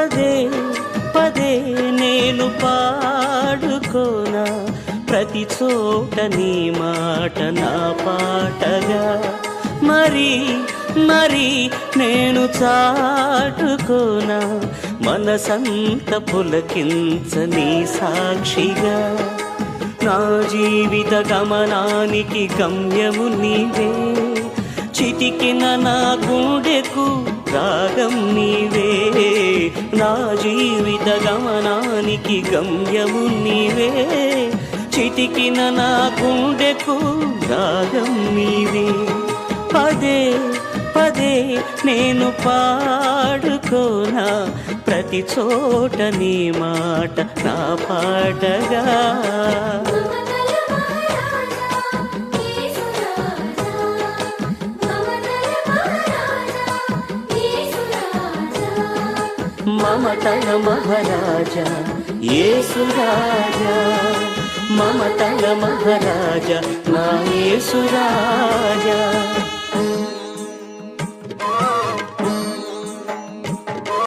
పదే పదే నేను పాడుకోనా ప్రతి చోట నీ మాట నా పాటగా మరి మరి నేను చాటుకోనా మనసంత పులకించని సాక్షిగా నా జీవిత గమనానికి గమ్యము నీవే చితికిన నా గుండెకు రాగం నీవే నా జీవిత గమనానికి గమ్యము నీవే చితికిన నా గుండెకు రాగం నీవే పదే పదే నేను పాడుకోనా ప్రతి చోట నీ మాట నా పాటగా మమతల మహారాజా యేసు రాజా మమతల మహారాజా నా యేసు రాజా